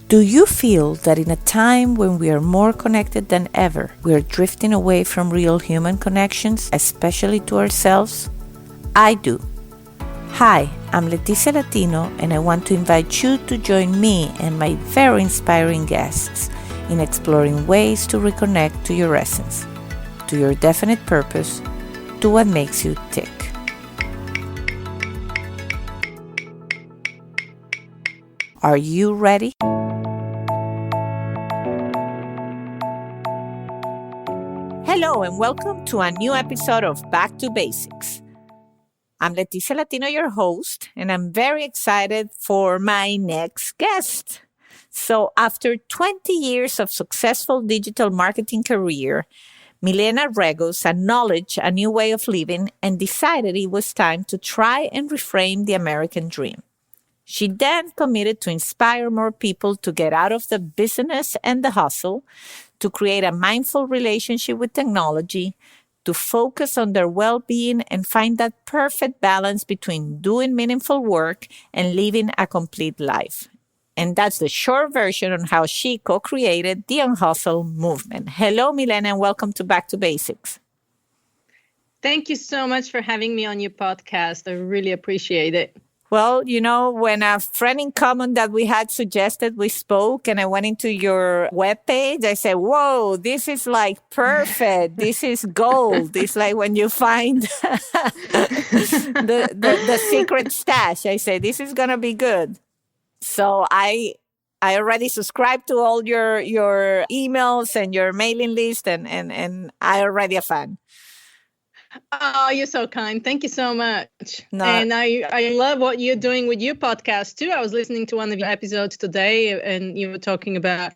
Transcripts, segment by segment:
Do you feel that in a time when we are more connected than ever, we are drifting away from real human connections, especially to ourselves? I do. Hi, I'm Leticia Latino, and I want to invite you to join me and my very inspiring guests in exploring ways to reconnect to your essence, to your definite purpose, to what makes you tick. Are you ready? Hello and welcome to a new episode of Back to Basics. I'm Leticia Latino, your host, and I'm very excited for my next guest. So after 20 years of successful digital marketing career, Milena Regos acknowledged a new way of living and decided it was time to try and reframe the American dream. She then committed to inspire more people to get out of the business and the hustle, to create a mindful relationship with technology, to focus on their well-being and find that perfect balance between doing meaningful work and living a complete life. And that's the short version on how she co-created the Unhustle movement. Hello, Milena, and welcome to Back to Basics. Thank you so much for having me on your podcast. I really appreciate it. Well, you know, when a friend in common that we had suggested we spoke and I went into your webpage, I said, whoa, this is like perfect. This is gold. It's like when you find the secret stash. I say, this is going to be good. So I already subscribed to all your emails and your mailing list and I already a fan. Oh, you're so kind. Thank you so much. And I love what you're doing with your podcast too. I was listening to one of your episodes today and you were talking about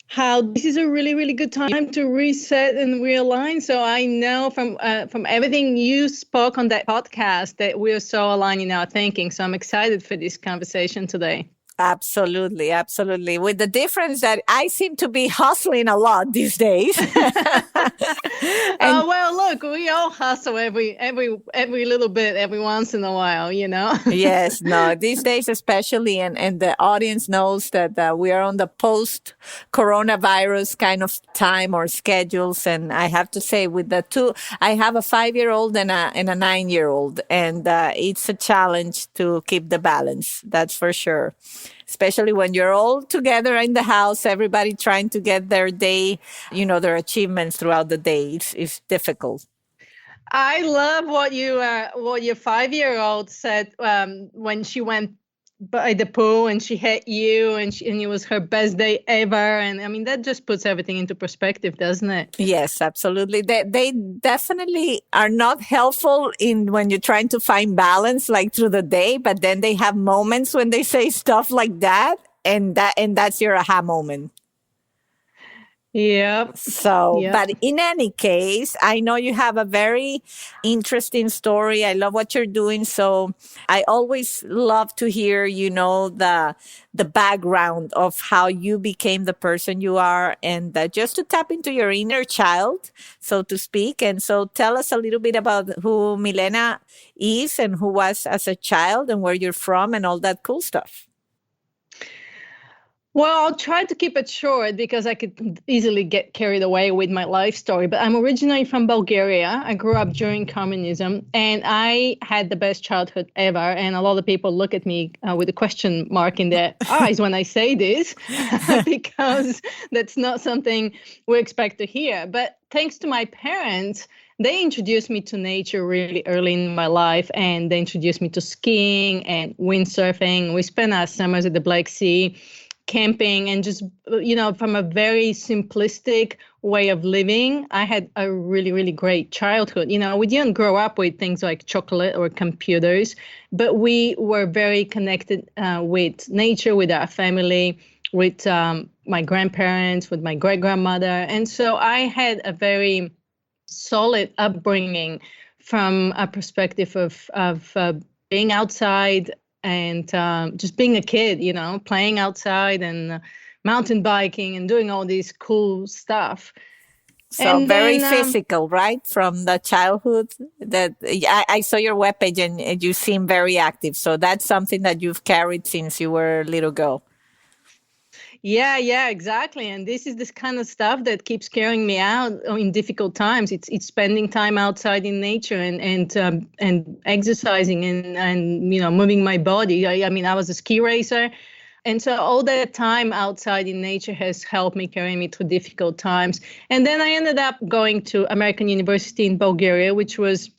how this is a really, really good time to reset and realign. So I know from everything you spoke on that podcast that we're so aligned in our thinking. So I'm excited for this conversation today. Absolutely, absolutely. With the difference that I seem to be hustling a lot these days. Well, look, we all hustle every little bit, every once in a while, you know. Yes, no, these days especially, and the audience knows that we are on the post-coronavirus kind of time or schedules. And I have to say, with the two, I have a 5-year-old and a 9-year-old, and it's a challenge to keep the balance. That's for sure. Especially when you're all together in the house, everybody trying to get their day, you know, their achievements throughout the day. It's difficult. I love what your 5-year-old said when she went by the pool and she hit you and it was her best day ever. And I mean, that just puts everything into perspective, doesn't it? Yes, absolutely. They definitely are not helpful in when you're trying to find balance like through the day, but then they have moments when they say stuff like that and that's your aha moment. Yep. But in any case, I know you have a very interesting story. I love what you're doing. So I always love to hear, you know, the background of how you became the person you are and just to tap into your inner child, so to speak. And so tell us a little bit about who Milena is and who was as a child and where you're from and all that cool stuff. Well, I'll try to keep it short because I could easily get carried away with my life story. But I'm originally from Bulgaria. I grew up during communism and I had the best childhood ever. And a lot of people look at me with a question mark in their eyes when I say this because that's not something we expect to hear. But thanks to my parents, they introduced me to nature really early in my life, and they introduced me to skiing and windsurfing. We spent our summers at the Black Sea, camping, and just, you know, from a very simplistic way of living, I had a really, really great childhood. You know, we didn't grow up with things like chocolate or computers, but we were very connected with nature, with our family, with my grandparents, with my great-grandmother. And so I had a very solid upbringing from a perspective of being outside and just being a kid, you know, playing outside and mountain biking and doing all this cool stuff. So and very physical, right? From the childhood that I saw your webpage and you seem very active. So that's something that you've carried since you were a little girl. Yeah, exactly. And this is this kind of stuff that keeps carrying me out in difficult times. It's spending time outside in nature and exercising and moving my body. I mean, I was a ski racer, and so all that time outside in nature has helped me carry me through difficult times. And then I ended up going to American University in Bulgaria, which was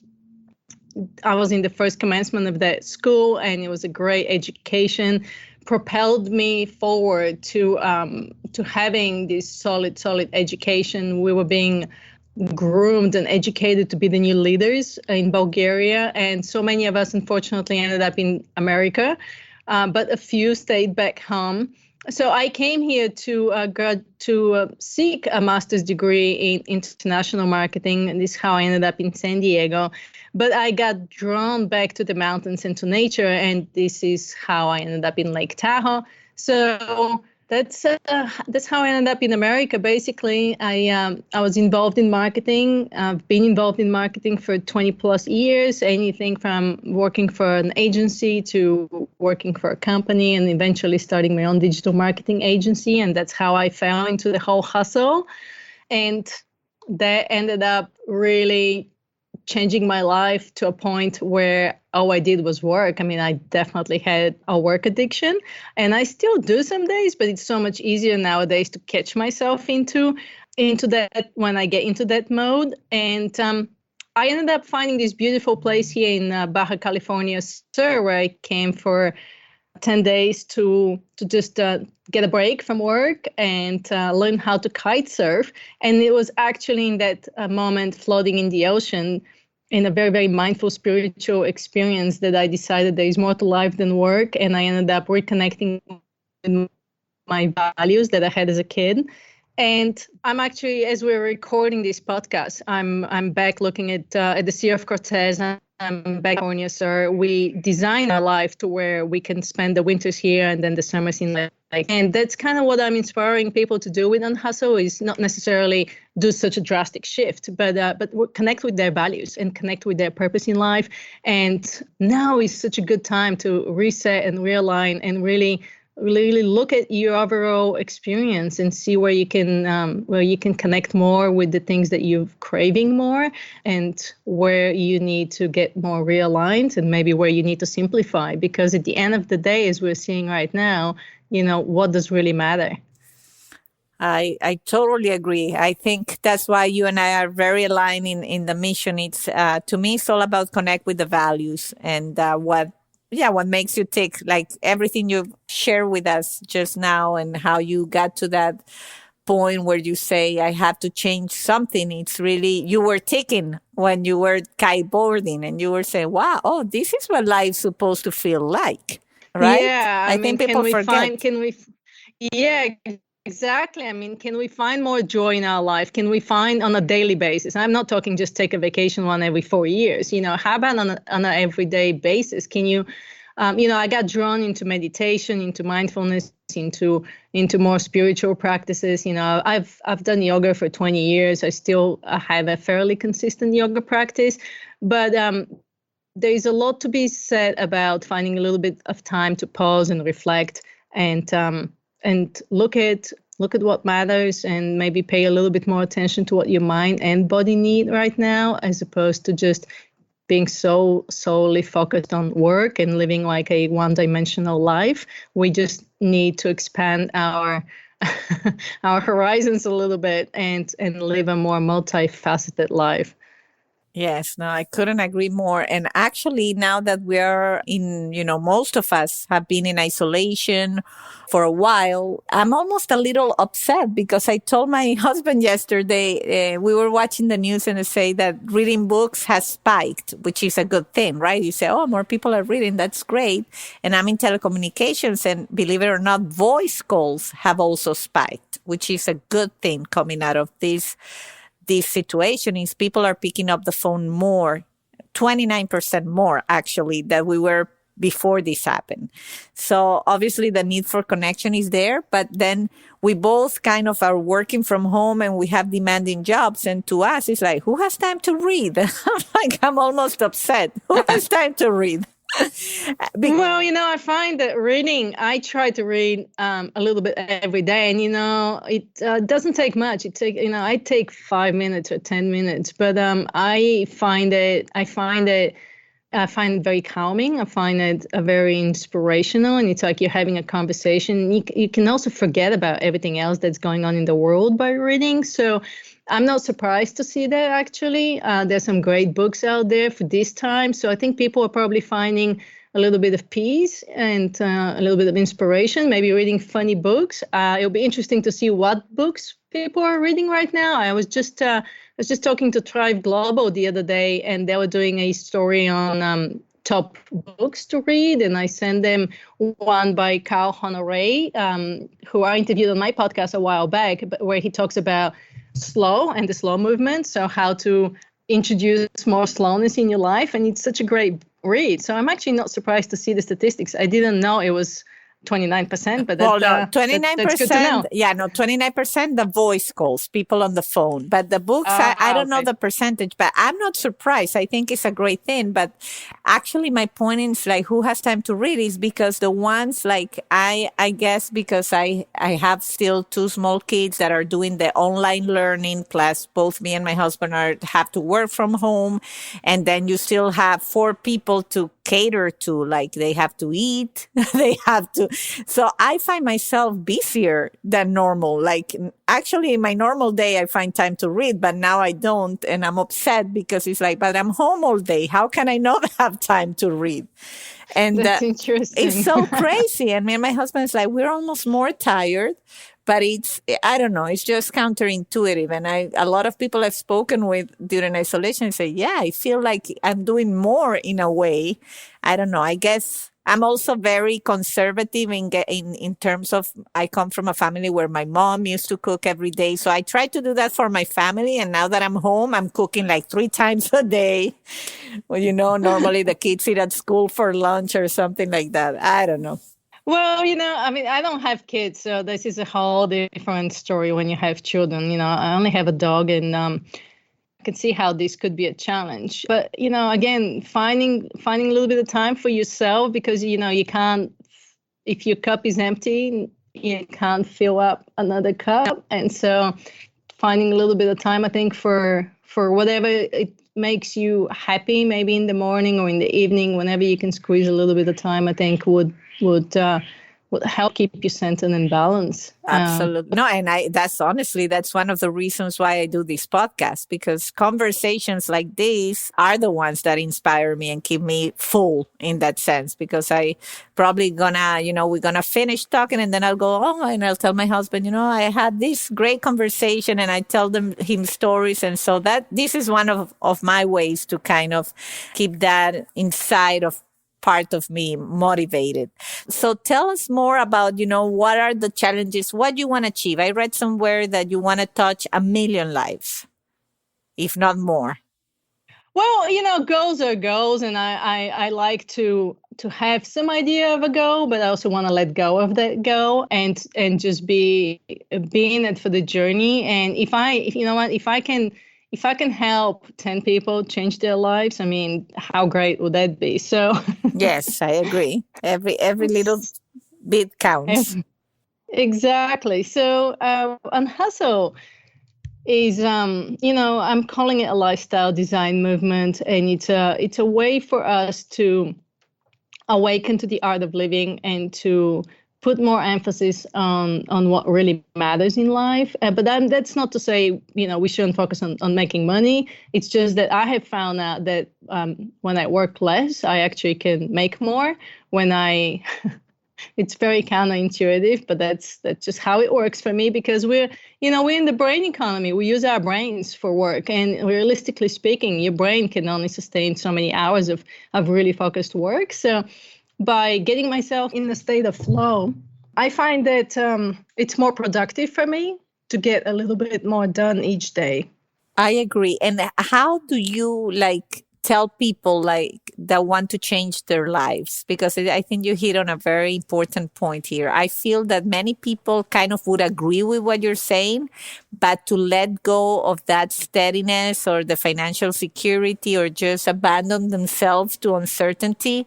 I was in the first commencement of that school, and it was a great education. Propelled me forward to having this solid education. We were being groomed and educated to be the new leaders in Bulgaria, and so many of us unfortunately ended up in America, but a few stayed back home. So I came here to seek a master's degree in international marketing, and this is how I ended up in San Diego. But I got drawn back to the mountains and to nature, and this is how I ended up in Lake Tahoe. So that's how I ended up in America. Basically, I was involved in marketing. I've been involved in marketing for 20 plus years, anything from working for an agency to working for a company and eventually starting my own digital marketing agency. And that's how I fell into the whole hustle. And that ended up really changing my life to a point where all I did was work. I mean, I definitely had a work addiction, and I still do some days, but it's so much easier nowadays to catch myself into that when I get into that mode. And I ended up finding this beautiful place here in Baja California Sur, where I came for 10 days to just get a break from work and learn how to kite surf. And it was actually in that moment floating in the ocean in a very, very mindful spiritual experience that I decided there is more to life than work. And I ended up reconnecting with my values that I had as a kid. And I'm actually, as we're recording this podcast, I'm back looking at the Sea of Cortez. I'm back in California, so we design our life to where we can spend the winters here and then the summers in Lake. And that's kind of what I'm inspiring people to do with Unhustle, is not necessarily do such a drastic shift, but connect with their values and connect with their purpose in life. And now is such a good time to reset and realign and really look at your overall experience and see where you can connect more with the things that you're craving more, and where you need to get more realigned, and maybe where you need to simplify. Because at the end of the day, as we're seeing right now, what does really matter? I totally agree. I think that's why you and I are very aligned in the mission. It's to me, it's all about connect with the values and what makes you tick, like everything you share with us just now and how you got to that point where you say, I have to change something. It's really, you were ticking when you were kiteboarding and you were saying, wow, oh, this is what life's supposed to feel like, right? Yeah, I think people forget. Yeah, exactly. I mean, can we find more joy in our life? Can we find on a daily basis? I'm not talking just take a vacation one every 4 years. How about on an everyday basis? Can you, I got drawn into meditation, into mindfulness, into more spiritual practices. I've done yoga for 20 years. I still have a fairly consistent yoga practice, but there's a lot to be said about finding a little bit of time to pause and reflect and look at what matters, and maybe pay a little bit more attention to what your mind and body need right now, as opposed to just being so solely focused on work and living like a one-dimensional life. We just need to expand our our horizons a little bit and live a more multifaceted life. Yes, no, I couldn't agree more. And actually, now that we're in, most of us have been in isolation for a while, I'm almost a little upset because I told my husband yesterday, we were watching the news and they say that reading books has spiked, which is a good thing, right? You say, oh, more people are reading. That's great. And I'm in telecommunications, and believe it or not, voice calls have also spiked, which is a good thing coming out of this situation. Is people are picking up the phone more, 29% more actually than we were before this happened. So obviously the need for connection is there, but then we both kind of are working from home and we have demanding jobs. And to us, it's like, who has time to read? I'm almost upset. Who has time to read? Be- Well, I find that reading, I try to read a little bit every day, and it doesn't take much. I take 5 minutes or 10 minutes, but I find it very calming. I find it very inspirational, and it's like you're having a conversation. You can also forget about everything else that's going on in the world by reading. So I'm not surprised to see that, actually. There's some great books out there for this time. So I think people are probably finding a little bit of peace and a little bit of inspiration, maybe reading funny books. It'll be interesting to see what books people are reading right now. I was just talking to Thrive Global the other day, and they were doing a story on top books to read, and I sent them one by Carl Honoré, who I interviewed on my podcast a while back, where he talks about slow and the slow movement, so how to introduce more slowness in your life, and it's such a great read. So I'm actually not surprised to see the statistics. I didn't know it was 29%, but Well, no, that's good to 29%. know. Yeah, no, 29% the voice calls, people on the phone. But the books, I don't know Okay. the percentage, but I'm not surprised. I think it's a great thing. But actually, my point is like, who has time to read is because the ones like I guess because I have still two small kids that are doing the online learning, plus both me and my husband have to work from home. And then you still have four people to cater to, like they have to eat, they have to. So I find myself busier than normal. Like actually in my normal day, I find time to read, but now I don't. And I'm upset because it's like, but I'm home all day. How can I not have time to read? And That's it's interesting. so crazy. And me and my husband is like, we're almost more tired, but I don't know, it's just counterintuitive. And a lot of people I've spoken with during isolation say, yeah, I feel like I'm doing more in a way. I don't know. I guess I'm also very conservative in terms of, I come from a family where my mom used to cook every day. So I try to do that for my family. And now that I'm home, I'm cooking like 3 times a day. Well, normally the kids eat at school for lunch or something like that. I don't know. Well, I mean, I don't have kids, so this is a whole different story when you have children. I only have a dog, and I can see how this could be a challenge. But, again, finding a little bit of time for yourself, because, you can't, if your cup is empty, you can't fill up another cup. And so finding a little bit of time, I think, for whatever it makes you happy, maybe in the morning or in the evening, whenever you can squeeze a little bit of time, I think would help keep you centered and balanced. Absolutely. No, and that's one of the reasons why I do this podcast, because conversations like these are the ones that inspire me and keep me full in that sense. Because I probably we're gonna finish talking and then I'll go, oh, and I'll tell my husband, I had this great conversation, and I tell him stories. And so this is one of my ways to kind of keep that inside of part of me motivated. So tell us more about, what are the challenges, what you want to achieve. I read somewhere that you want to touch 1 million lives, if not more. Well, goals are goals, and I like to have some idea of a goal, but I also want to let go of that goal and just be in it for the journey. And if you know what, if I can help 10 people change their lives, I mean, how great would that be? So Yes, I agree. Every little bit counts. exactly. So Unhustle is I'm calling it a lifestyle design movement, and it's a way for us to awaken to the art of living and to put more emphasis on what really matters in life. But that's not to say we shouldn't focus on making money. It's just that I have found out that when I work less, I actually can make more. When I It's very counterintuitive, but that's just how it works for me, because we're in the brain economy. We use our brains for work, and realistically speaking, your brain can only sustain so many hours of really focused work. So by getting myself in a state of flow, I find that it's more productive for me to get a little bit more done each day. I agree. And how do you tell people like that want to change their lives? Because I think you hit on a very important point here. I feel that many people kind of would agree with what you're saying, but to let go of that steadiness or the financial security or just abandon themselves to uncertainty,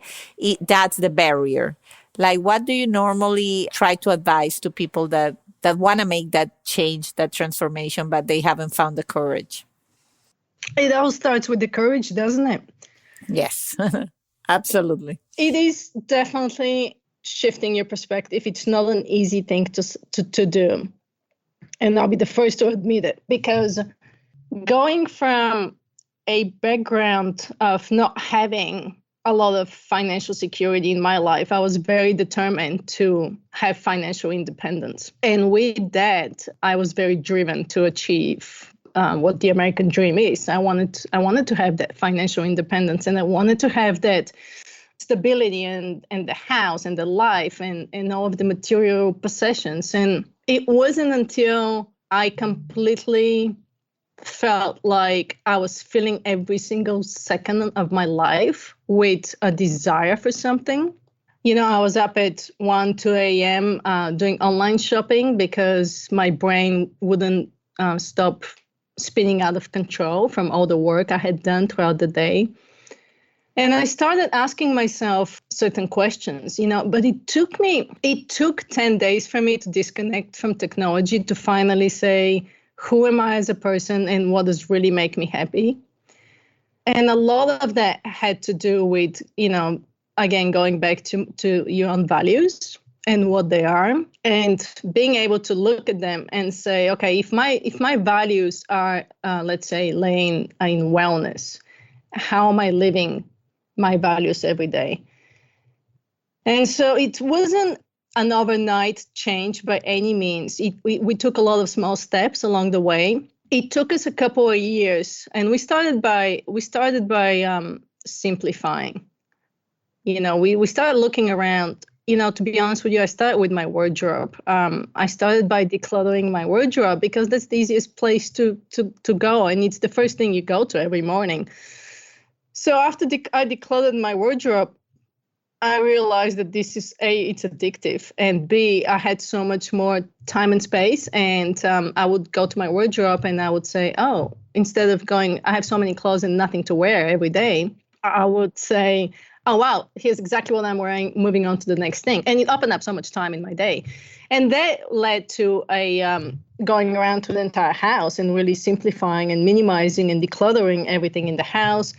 that's the barrier. Like, what do you normally try to advise to people that want to make that change, that transformation, but they haven't found the courage? It all starts with the courage, doesn't it? Yes, absolutely. It is definitely shifting your perspective. It's not an easy thing to do. And I'll be the first to admit it, because going from a background of not having a lot of financial security in my life, I was very determined to have financial independence. And with that, I was very driven to achieve what the American dream is. I wanted to have that financial independence, and I wanted to have that stability and the house and the life and all of the material possessions. And it wasn't until I completely felt like I was filling every single second of my life with a desire for something. You know, I was up at 1, 2 a.m. Doing online shopping because my brain wouldn't stop spinning out of control from all the work I had done throughout the day. And I started asking myself certain questions, but it took 10 days for me to disconnect from technology to finally say, who am I as a person and what does really make me happy? And a lot of that had to do with, again, going back to your own values and what they are, and being able to look at them and say, okay, if my values are, let's say, laying in wellness, how am I living my values every day? And so it wasn't an overnight change by any means. We took a lot of small steps along the way. It took us a couple of years, and we started by simplifying. We started looking around. To be honest with you, I started with my wardrobe. I started by decluttering my wardrobe because that's the easiest place to go, and it's the first thing you go to every morning. So after I decluttered my wardrobe, I realized that this is it's addictive, and B, I had so much more time and space, and I would go to my wardrobe and I would say, oh, instead of going, I have so many clothes and nothing to wear every day, I would say, oh, wow, here's exactly what I'm wearing, moving on to the next thing. And it opened up so much time in my day. And that led to going around to the entire house and really simplifying and minimizing and decluttering everything in the house,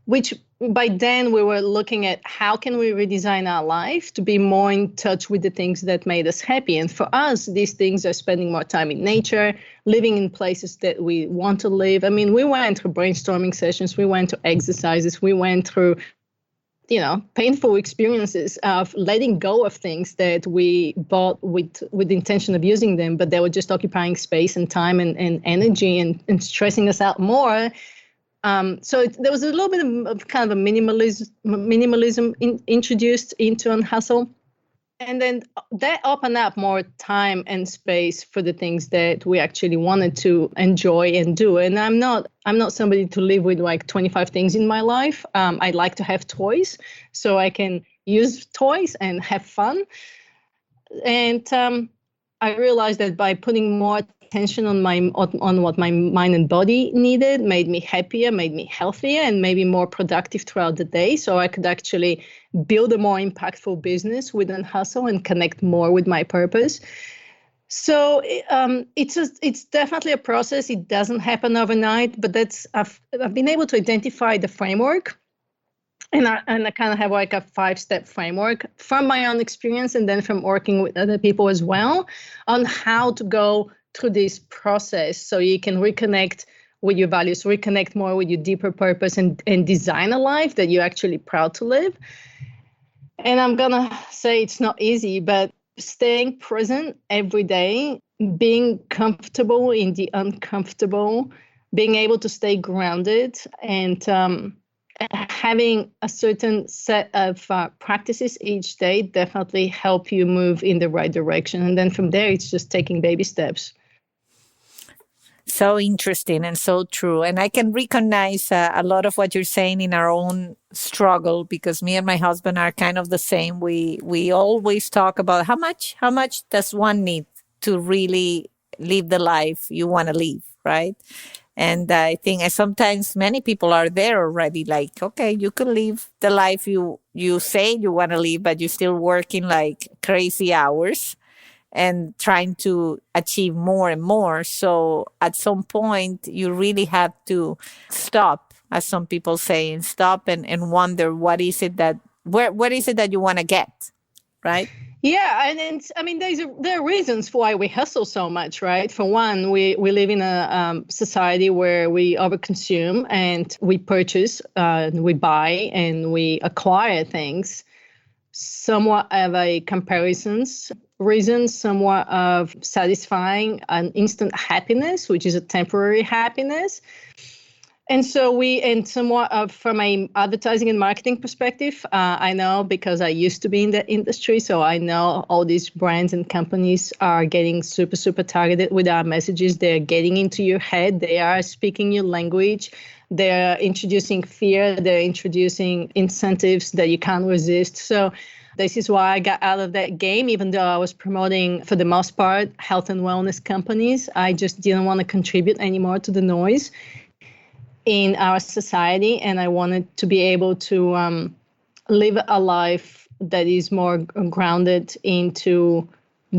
which by then we were looking at how can we redesign our life to be more in touch with the things that made us happy. And for us, these things are spending more time in nature, living in places that we want to live. I mean, we went through brainstorming sessions, we went to exercises, we went through, painful experiences of letting go of things that we bought with the intention of using them, but they were just occupying space and time and energy and stressing us out more. So there was a little bit of kind of a minimalism introduced into Unhustle. And then that opened up more time and space for the things that we actually wanted to enjoy and do. And I'm not somebody to live with like 25 things in my life. I like to have toys so I can use toys and have fun. And I realized that by putting more attention on what my mind and body needed made me happier, made me healthier, and maybe more productive throughout the day. So I could actually build a more impactful business with Unhustle and connect more with my purpose. So it's definitely a process. It doesn't happen overnight, but I've been able to identify the framework. And I kind of have like a 5-step framework from my own experience and then from working with other people as well on how to go through this process so you can reconnect with your values, reconnect more with your deeper purpose and design a life that you're actually proud to live. And I'm going to say it's not easy, but staying present every day, being comfortable in the uncomfortable, being able to stay grounded and having a certain set of practices each day definitely help you move in the right direction. And then from there, it's just taking baby steps. So interesting and so true. And I can recognize a lot of what you're saying in our own struggle, because me and my husband are kind of the same. We always talk about how much does one need to really live the life you want to live, right? And I think sometimes many people are there already, like, okay, you can live the life you say you want to live, but you're still working like crazy hours and trying to achieve more and more. So at some point, you really have to stop, as some people say, and stop and wonder what is it that you want to get, right? Yeah, and I mean, there are reasons why we hustle so much, right? For one, we live in a society where we overconsume and we purchase, we buy, and we acquire things somewhat of a comparisons reason, somewhat of satisfying an instant happiness, which is a temporary happiness. And so and somewhat of from a advertising and marketing perspective, I know because I used to be in the industry, so I know all these brands and companies are getting super, super targeted with our messages. They're getting into your head. They are speaking your language. They're introducing fear. They're introducing incentives that you can't resist. So this is why I got out of that game, even though I was promoting, for the most part, health and wellness companies. I just didn't want to contribute anymore to the noise in our society, and I wanted to be able to live a life that is more grounded into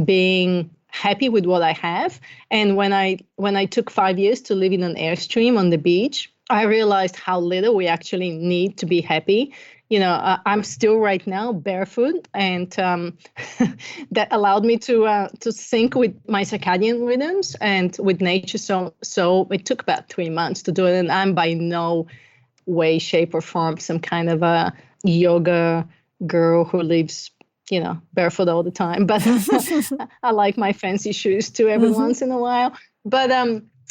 being happy with what I have. And when I took 5 years to live in an Airstream on the beach, I realized how little we actually need to be happy. I'm still right now barefoot, and that allowed me to sync with my circadian rhythms and with nature. So it took about 3 months to do it, and I'm by no way, shape, or form some kind of a yoga girl who lives, barefoot all the time. But I like my fancy shoes too every once in a while. But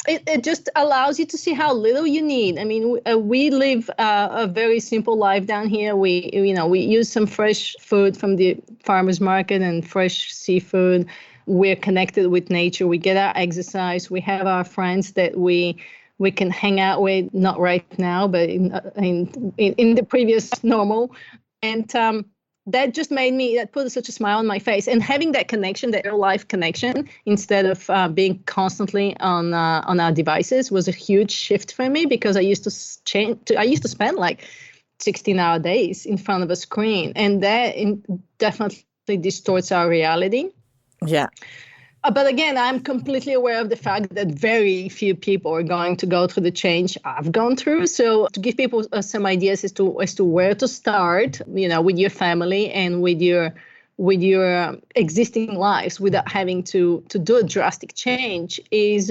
it just allows you to see how little you need. I mean, we live a very simple life down here. We use some fresh food from the farmer's market and fresh seafood. We're connected with nature. We get our exercise. We have our friends that we can hang out with, not right now, but in the previous normal. And that just that put such a smile on my face. And having that connection, that real life connection, instead of being constantly on our devices, was a huge shift for me, because I used to spend like 16-hour days in front of a screen, and that definitely distorts our reality. Yeah. But again, I'm completely aware of the fact that very few people are going to go through the change I've gone through. So to give people some ideas as to where to start, with your family and with your existing lives, without having to do a drastic change, is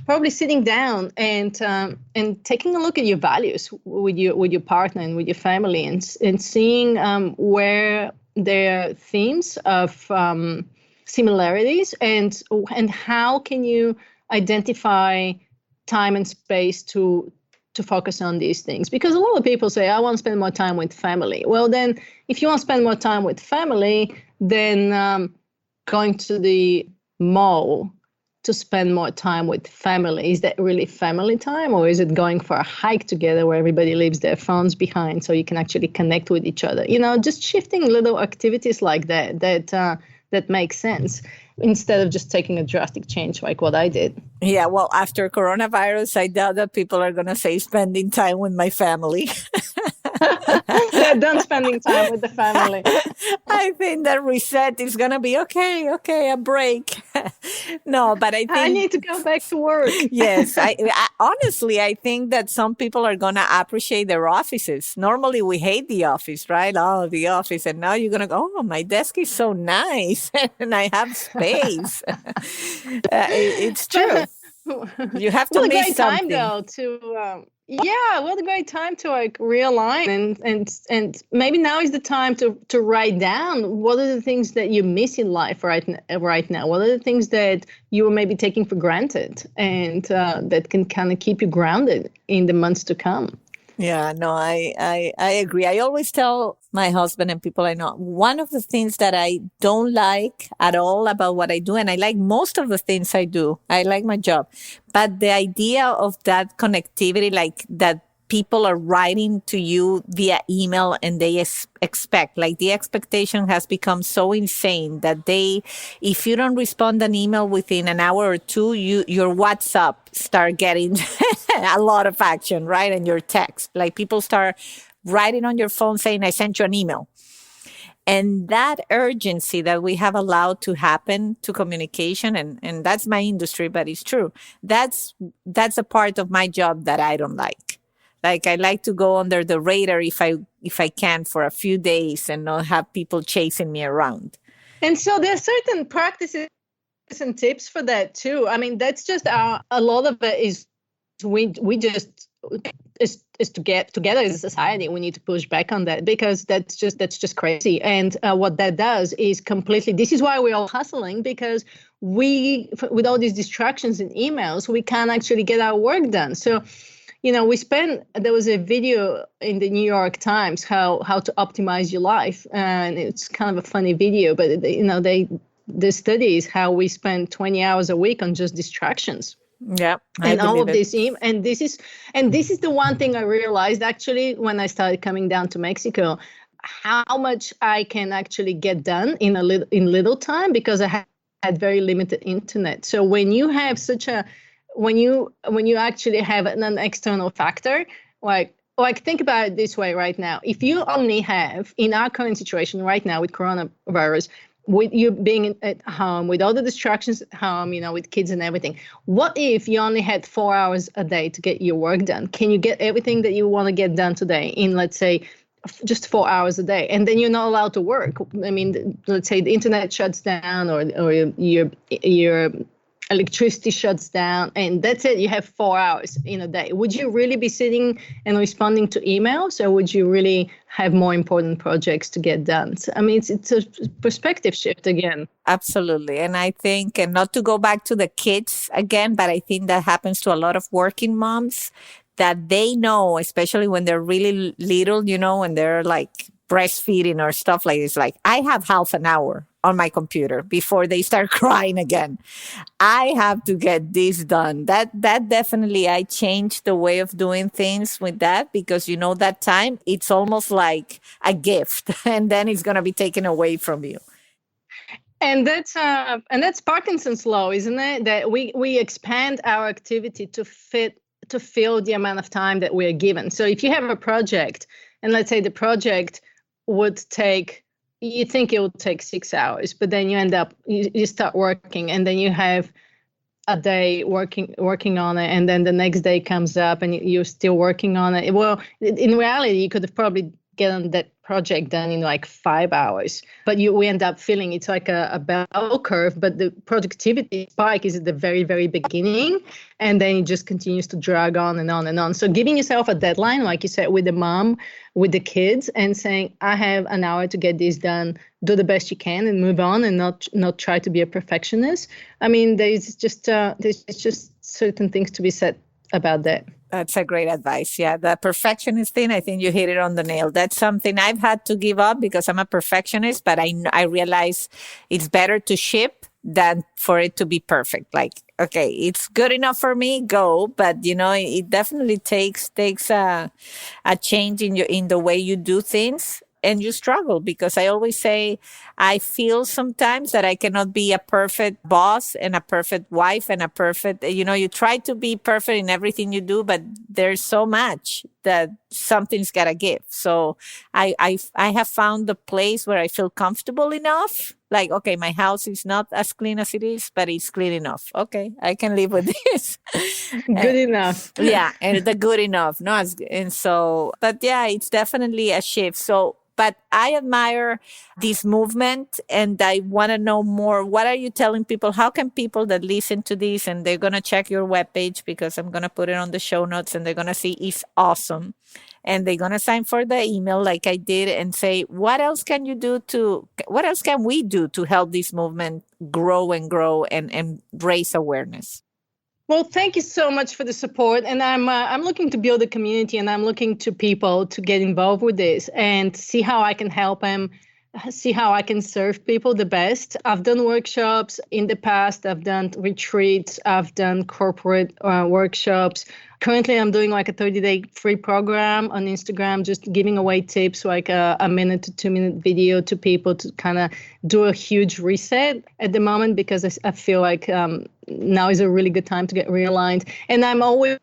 probably sitting down and taking a look at your values with your partner and with your family, and seeing where there are themes of similarities, and how can you identify time and space to focus on these things. Because a lot of people say, I want to spend more time with family. Well, then if you want to spend more time with family, then going to the mall to spend more time with family, is that really family time, or is it going for a hike together where everybody leaves their phones behind so you can actually connect with each other? Just shifting little activities like that makes sense, instead of just taking a drastic change like what I did. Yeah, well, after coronavirus, I doubt that people are going to say spending time with my family. They're done spending time with the family. I think that reset is going to be okay, a break. No, but I think I need to go back to work. Yes, honestly, I think that some people are going to appreciate their offices. Normally, we hate the office, right? Oh, the office. And now you're going to go, oh, my desk is so nice and I have space. It's true. You have to miss something. What a great time to realign and maybe now is the time to write down what are the things that you miss in life right now. What are the things that you were maybe taking for granted, and that can kind of keep you grounded in the months to come. Yeah, no, I agree. I always tell my husband and people I know, one of the things that I don't like at all about what I do, and I like most of the things I do, I like my job, but the idea of that connectivity, like that people are writing to you via email and they expect, like the expectation has become so insane that if you don't respond an email within an hour or two, your WhatsApp start getting a lot of action, right? And your text, like people start writing on your phone saying, I sent you an email. And that urgency that we have allowed to happen to communication, and that's my industry, but it's true. That's a part of my job that I don't like. Like I like to go under the radar if I can for a few days and not have people chasing me around. And so there are certain practices and tips for that too. I mean, that's just a lot of it is we just is to get together as a society. We need to push back on that because that's just crazy. And what that does is completely. This is why we're all hustling, because with all these distractions and emails, we can't actually get our work done. So, there was a video in the New York Times how to optimize your life, and it's kind of a funny video, but the study is how we spend 20 hours a week on just distractions. Yeah, and all of this, and this is the one thing I realized actually when I started coming down to Mexico, how much I can actually get done in little time because I had very limited internet. So when you have when you actually have an external factor, like think about it this way right now. If you only have, in our current situation right now with coronavirus, with you being at home, with all the distractions at home, with kids and everything, what if you only had 4 hours a day to get your work done? Can you get everything that you want to get done today in, let's say, just 4 hours a day? And then you're not allowed to work. I mean, let's say the internet shuts down or your electricity shuts down, and that's it. You have 4 hours in a day. Would you really be sitting and responding to emails, or would you really have more important projects to get done? So, I mean, it's a perspective shift again. Absolutely. And I think, and not to go back to the kids again, but I think that happens to a lot of working moms, that they know, especially when they're really little, when they're like breastfeeding or stuff like this, like I have half an hour on my computer before they start crying again. I have to get this done. That definitely, I changed the way of doing things with that, because that time it's almost like a gift and then it's going to be taken away from you. And that's Parkinson's law, isn't it? That we expand our activity to fill the amount of time that we're given. So if you have a project, and let's say the project would take, you think it would take 6 hours, but then you end up, you start working, and then you have a day working on it, and then the next day comes up and you're still working on it. Well, in reality, you could have probably gotten that project done in like 5 hours, but we end up feeling it's like a bell curve, but the productivity spike is at the very, very beginning, and then it just continues to drag on and on and on. So giving yourself a deadline, like you said, with the mom, with the kids, and saying, I have an hour to get this done, do the best you can and move on, and not try to be a perfectionist. I mean, there's just certain things to be said about that. That's a great advice. Yeah. The perfectionist thing, I think you hit it on the nail. That's something I've had to give up because I'm a perfectionist, but I realize it's better to ship than for it to be perfect. Like, okay, it's good enough for me, go. But it definitely takes a change in the way you do things. And you struggle, because I always say, I feel sometimes that I cannot be a perfect boss and a perfect wife and a perfect, you try to be perfect in everything you do, but there's so much that something's got to give. So I have found the place where I feel comfortable enough. Like, okay, my house is not as clean as it is, but it's clean enough. Okay, I can live with this. Good enough. Yeah, and the good enough. No, and so, but yeah, it's definitely a shift. So, but I admire this movement, and I want to know more. What are you telling people? How can people that listen to this, and they're going to check your webpage, because I'm going to put it on the show notes, and they're going to see it's awesome. And they're going to sign for the email like I did, and say, what else can we do to help this movement grow and raise awareness? Well, thank you so much for the support, and I'm looking to build a community, and I'm looking to people to get involved with this and see how I can help them, see how I can serve people the best. I've done workshops in the past. I've done retreats. I've done corporate workshops. Currently, I'm doing like a 30-day free program on Instagram, just giving away tips, like a minute to 2 minute video to people to kind of do a huge reset at the moment, because I feel like now is a really good time to get realigned. And I'm always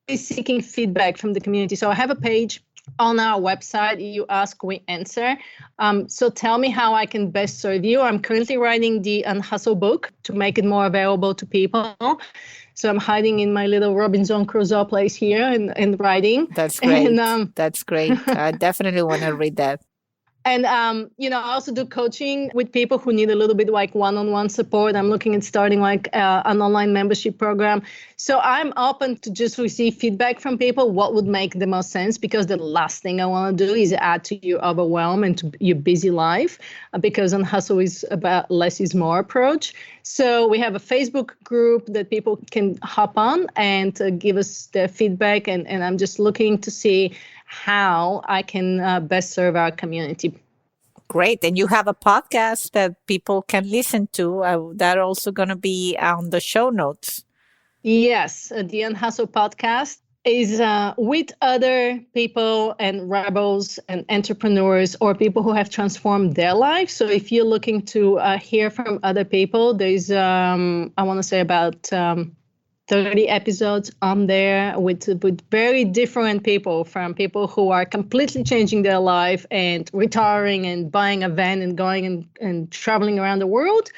seeking feedback from the community. So I have a page on our website, You Ask, We Answer. So tell me how I can best serve you. I'm currently writing the Unhustle book to make it more available to people. So I'm hiding in my little Robinson Crusoe place here and writing. That's And great. That's great. I definitely want to read that. And, I also do coaching with people who need a little bit like one-on-one support. I'm looking at starting like an online membership program. So I'm open to just receive feedback from people, what would make the most sense, because the last thing I want to do is add to your overwhelm and to your busy life, because Unhustle is about less is more approach. So we have a Facebook group that people can hop on and give us their feedback. And I'm just looking to see how I can best serve our community. Great. And you have a podcast that people can listen to. That also going to be on the show notes. Yes, the Unhustle podcast is with other people and rebels and entrepreneurs or people who have transformed their life. So if you're looking to hear from other people, there's, I want to say about 30 episodes on there with very different people, from people who are completely changing their life and retiring and buying a van and going and traveling around the world,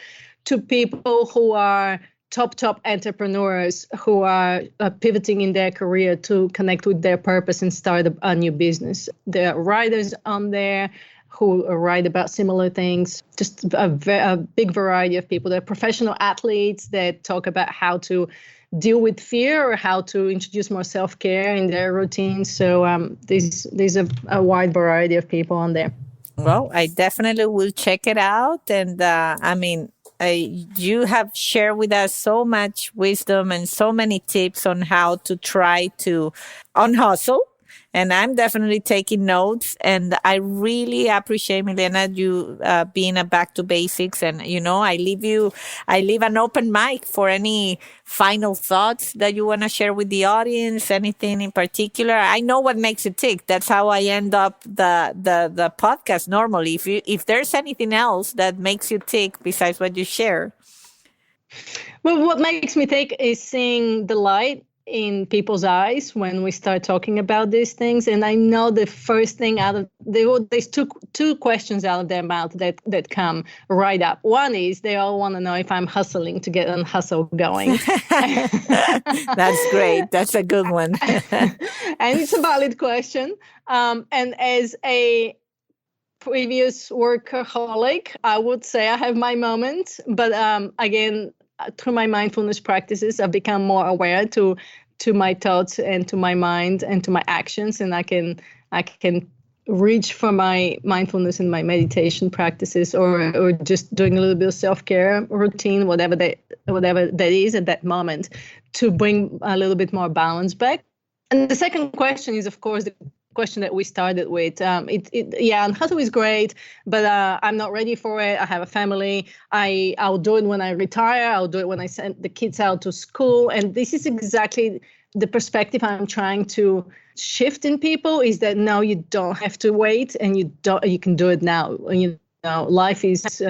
to people who are top entrepreneurs who are pivoting in their career to connect with their purpose and start a new business. There are writers on there who write about similar things, just a big variety of people. There are professional athletes that talk about how to deal with fear or how to introduce more self-care in their routine. So there's a wide variety of people on there. Well, I definitely will check it out. And I mean, you have shared with us so much wisdom and so many tips on how to try to unhustle. And I'm definitely taking notes. And I really appreciate, Milena, you being a back to basics. And, I leave an open mic for any final thoughts that you want to share with the audience, anything in particular. I know what makes you tick. That's how I end up the podcast normally. If there's anything else that makes you tick besides what you share. Well, what makes me tick is seeing the light in people's eyes when we start talking about these things. And I know the first thing out of there's two questions out of their mouth that come right up. One is they all want to know if I'm hustling to get Unhustle going. That's great. That's a good one. And it's a valid question. And as a previous workaholic, I would say I have my moments, but again, through my mindfulness practices, I've become more aware to my thoughts and to my mind and to my actions, and I can reach for my mindfulness and my meditation practices, or just doing a little bit of self-care routine, whatever that is at that moment, to bring a little bit more balance back. And the second question is, of course, the question that we started with. Unhustle is great, but I'm not ready for it. I have a family. I'll do it when I retire. I'll do it when I send the kids out to school. And this is exactly the perspective I'm trying to shift in people, is that no, you don't have to wait, and you can do it now. Life is,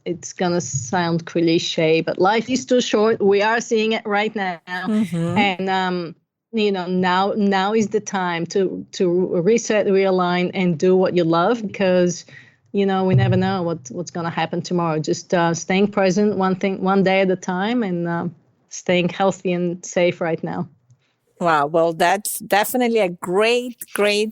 it's gonna sound cliche, but life is too short. We are seeing it right now. Mm-hmm. And now is the time to reset, realign, and do what you love, because we never know what's going to happen tomorrow. Just staying present, one day at a time, and staying healthy and safe right now. Wow. Well, that's definitely a great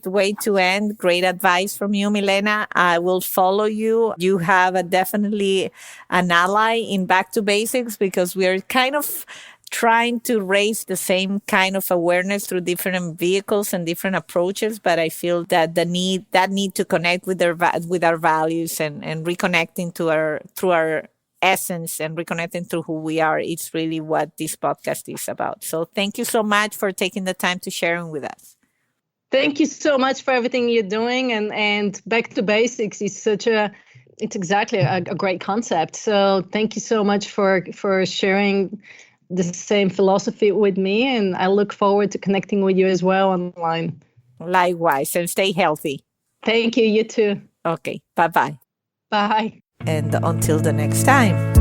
way to end. Great advice from you, Milena. I will follow you. You have definitely an ally in Back to Basics, because we are kind of trying to raise the same kind of awareness through different vehicles and different approaches. But I feel that that need to connect with our values and reconnecting through our essence and reconnecting to who we are. It's really what this podcast is about. So thank you so much for taking the time to sharing with us. Thank you so much for everything you're doing. And back to basics is it's exactly a great concept. So thank you so much for sharing the same philosophy with me. And I look forward to connecting with you as well online. Likewise, and stay healthy. Thank you. You too. Okay, bye-bye. Bye. And until the next time.